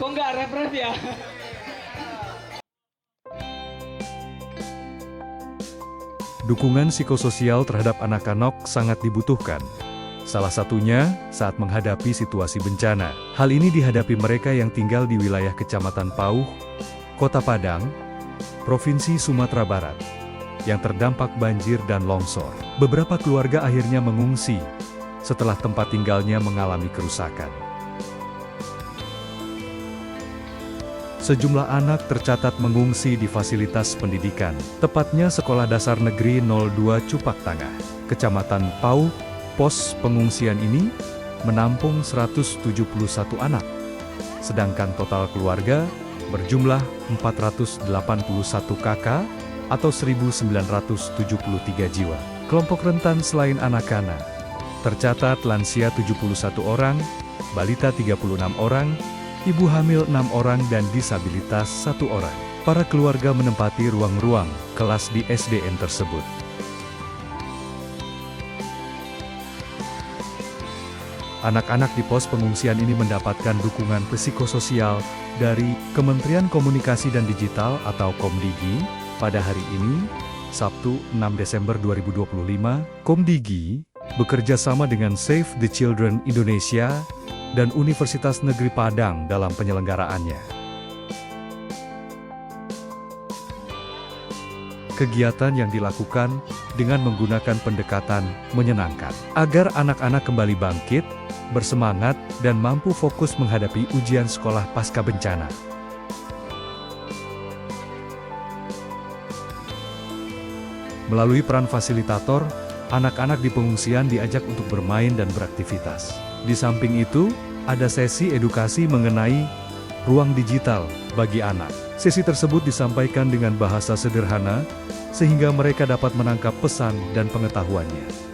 Oh enggak, ref ya. Dukungan psikososial terhadap anak-anak sangat dibutuhkan. Salah satunya saat menghadapi situasi bencana. Hal ini dihadapi mereka yang tinggal di wilayah Kecamatan Pauh, Kota Padang, Provinsi Sumatera Barat, yang terdampak banjir dan longsor. Beberapa keluarga akhirnya mengungsi setelah tempat tinggalnya mengalami kerusakan. Sejumlah anak tercatat mengungsi di fasilitas pendidikan, tepatnya Sekolah Dasar Negeri 02 Cupak Tangah, Kecamatan Pauh. Pos pengungsian ini menampung 171 anak, sedangkan total keluarga berjumlah 481 kakak atau 1.973 jiwa. Kelompok rentan selain anak-anak, tercatat lansia 71 orang, balita 36 orang, ibu hamil 6 orang dan disabilitas 1 orang. Para keluarga menempati ruang-ruang kelas di SDN tersebut. Anak-anak di pos pengungsian ini mendapatkan dukungan psikososial dari Kementerian Komunikasi dan Digital atau Komdigi. Pada hari ini, Sabtu 6 Desember 2025, Komdigi bekerja sama dengan Save the Children Indonesia dan Universitas Negeri Padang dalam penyelenggaraannya. Kegiatan yang dilakukan dengan menggunakan pendekatan menyenangkan, agar anak-anak kembali bangkit, bersemangat, dan mampu fokus menghadapi ujian sekolah pasca bencana. Melalui peran fasilitator, anak-anak di pengungsian diajak untuk bermain dan beraktivitas. Di samping itu, ada sesi edukasi mengenai ruang digital bagi anak. Sesi tersebut disampaikan dengan bahasa sederhana, sehingga mereka dapat menangkap pesan dan pengetahuannya.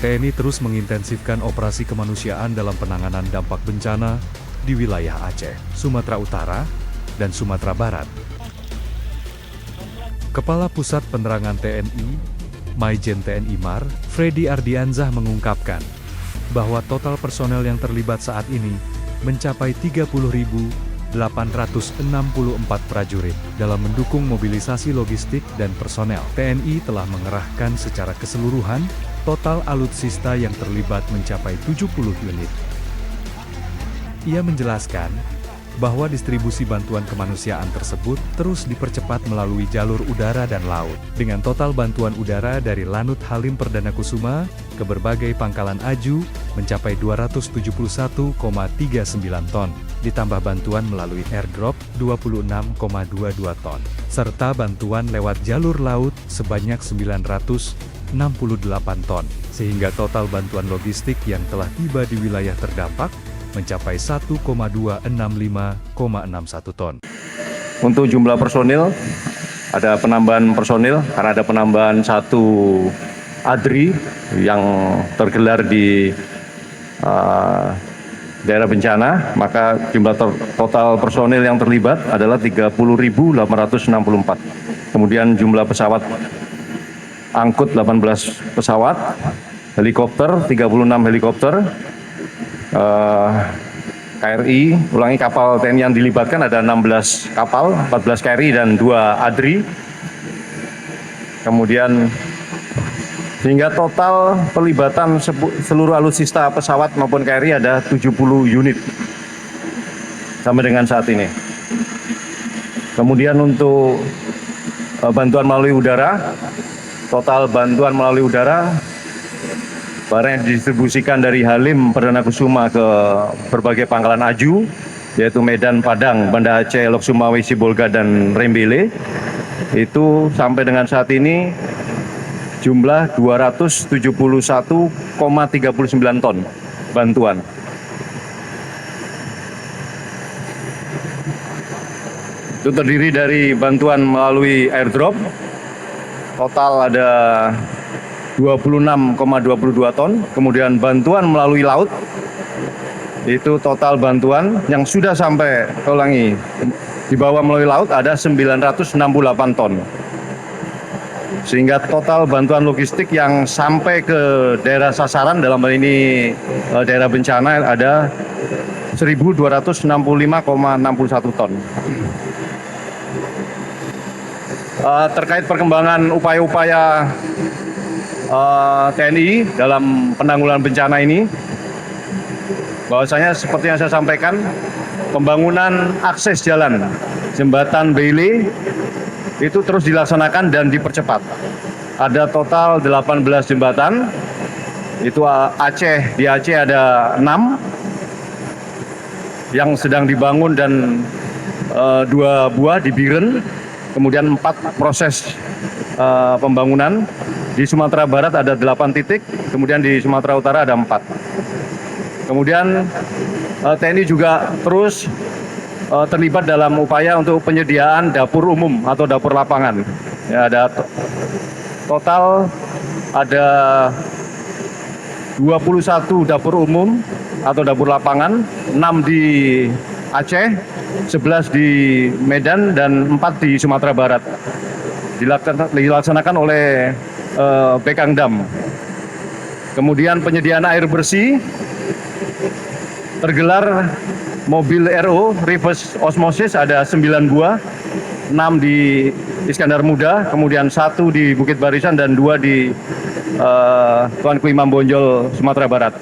TNI terus mengintensifkan operasi kemanusiaan dalam penanganan dampak bencana di wilayah Aceh, Sumatera Utara, dan Sumatera Barat. Kepala Pusat Penerangan TNI, Maijen TNI Mar, Freddy Ardianzah mengungkapkan bahwa total personel yang terlibat saat ini mencapai 30.864 prajurit. Dalam mendukung mobilisasi logistik dan personel, TNI telah mengerahkan secara keseluruhan total alutsista yang terlibat mencapai 70 unit. Ia menjelaskan bahwa distribusi bantuan kemanusiaan tersebut terus dipercepat melalui jalur udara dan laut, dengan total bantuan udara dari Lanut Halim Perdana Kusuma ke berbagai pangkalan aju mencapai 271,39 ton, ditambah bantuan melalui airdrop 26,22 ton, serta bantuan lewat jalur laut sebanyak 968 ton, sehingga total bantuan logistik yang telah tiba di wilayah terdampak mencapai 1,265,61 ton. Untuk jumlah personil, ada penambahan personil karena ada penambahan 1 ADRI yang tergelar di daerah bencana, maka jumlah total personil yang terlibat adalah 30.864. Kemudian jumlah pesawat angkut 18 pesawat, helikopter 36 helikopter, KRI, ulangi kapal TNI yang dilibatkan ada 16 kapal, 14 KRI dan 2 ADRI. Kemudian sehingga total pelibatan seluruh alutsista pesawat maupun KRI ada 70 unit sampai dengan saat ini. Kemudian untuk bantuan melalui udara, total bantuan melalui udara barang yang didistribusikan dari Halim Perdana Kusuma ke berbagai pangkalan aju, yaitu Medan, Padang, Banda Aceh, Lok Sumawe, Sibolga, dan Rembele, itu sampai dengan saat ini jumlah 271,39 ton bantuan. Itu terdiri dari bantuan melalui airdrop, total ada 26,22 ton, kemudian bantuan melalui laut Itu total bantuan yang sudah sampai, ulangi, dibawa melalui laut ada 968 ton. Sehingga total bantuan logistik yang sampai ke daerah sasaran dalam hal ini daerah bencana ada 1.265,61 ton. Terkait perkembangan upaya-upaya TNI dalam penanggulangan bencana ini, bahwasanya seperti yang saya sampaikan, pembangunan akses jalan jembatan Bailey itu terus dilaksanakan dan dipercepat. Ada total 18 jembatan, itu di Aceh ada 6 yang sedang dibangun dan 2 buah di Biren, kemudian 4 proses pembangunan. Di Sumatera Barat ada 8 titik, kemudian di Sumatera Utara ada 4. Kemudian TNI juga terus terlibat dalam upaya untuk penyediaan dapur umum atau dapur lapangan. Ya, ada total ada 21 dapur umum atau dapur lapangan, 6 di Aceh, 11 di Medan, dan 4 di Sumatera Barat. Dilaksanakan oleh Bekangdam. Kemudian penyediaan air bersih, tergelar mobil RO, reverse osmosis, ada 9 buah, 6 di Iskandar Muda, kemudian 1 di Bukit Barisan, dan 2 di Tuanku Imam Bonjol, Sumatera Barat.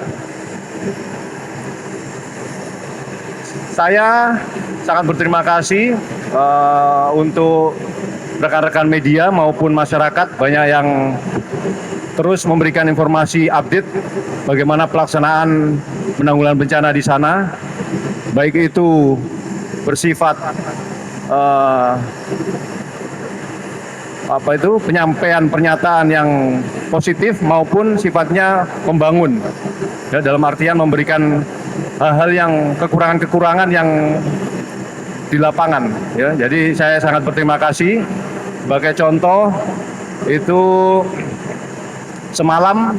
Saya sangat berterima kasih untuk rekan-rekan media maupun masyarakat, banyak yang terus memberikan informasi update bagaimana pelaksanaan penanggulangan bencana di sana, baik itu bersifat penyampaian pernyataan yang positif maupun sifatnya membangun, ya, dalam artian memberikan hal-hal yang kekurangan-kekurangan yang di lapangan, ya. Jadi saya sangat berterima kasih. Sebagai contoh, itu semalam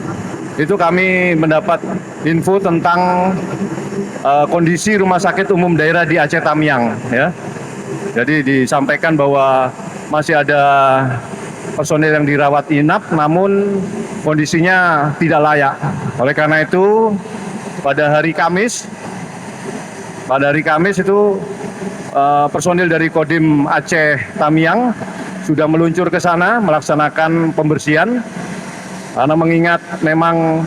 itu kami mendapat info tentang kondisi Rumah Sakit Umum Daerah di Aceh Tamiang, ya. Jadi disampaikan bahwa masih ada personil yang dirawat inap, namun kondisinya tidak layak. Oleh karena itu, pada hari Kamis itu personil dari Kodim Aceh Tamiang sudah meluncur ke sana melaksanakan pembersihan, karena mengingat memang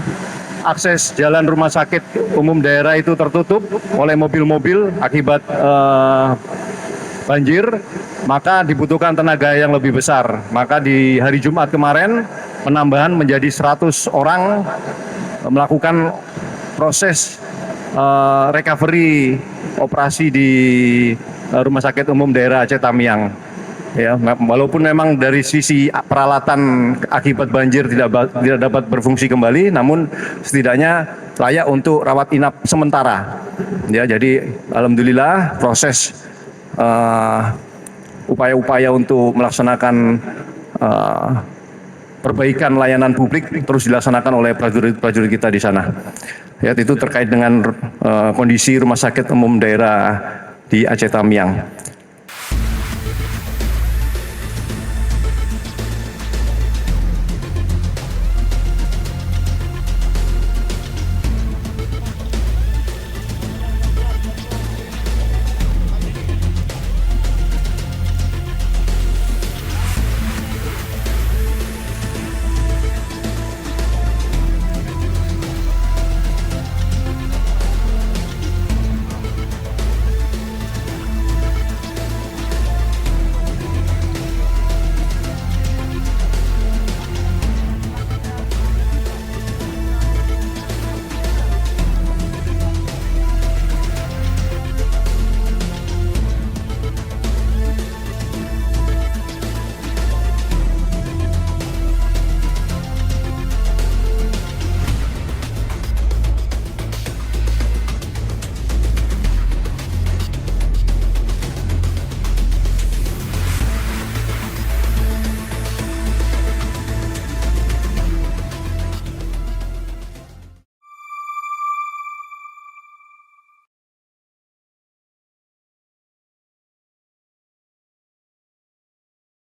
akses jalan Rumah Sakit Umum Daerah itu tertutup oleh mobil-mobil akibat banjir, maka dibutuhkan tenaga yang lebih besar. Maka di hari Jumat kemarin penambahan menjadi 100 orang melakukan proses recovery operasi di Rumah Sakit Umum Daerah Aceh Tamiang. Ya, walaupun memang dari sisi peralatan akibat banjir tidak dapat berfungsi kembali, namun setidaknya layak untuk rawat inap sementara. Ya, jadi alhamdulillah proses upaya-upaya untuk melaksanakan perbaikan layanan publik terus dilaksanakan oleh prajurit-prajurit kita di sana. Ya, itu terkait dengan kondisi Rumah Sakit Umum Daerah di Aceh Tamiang.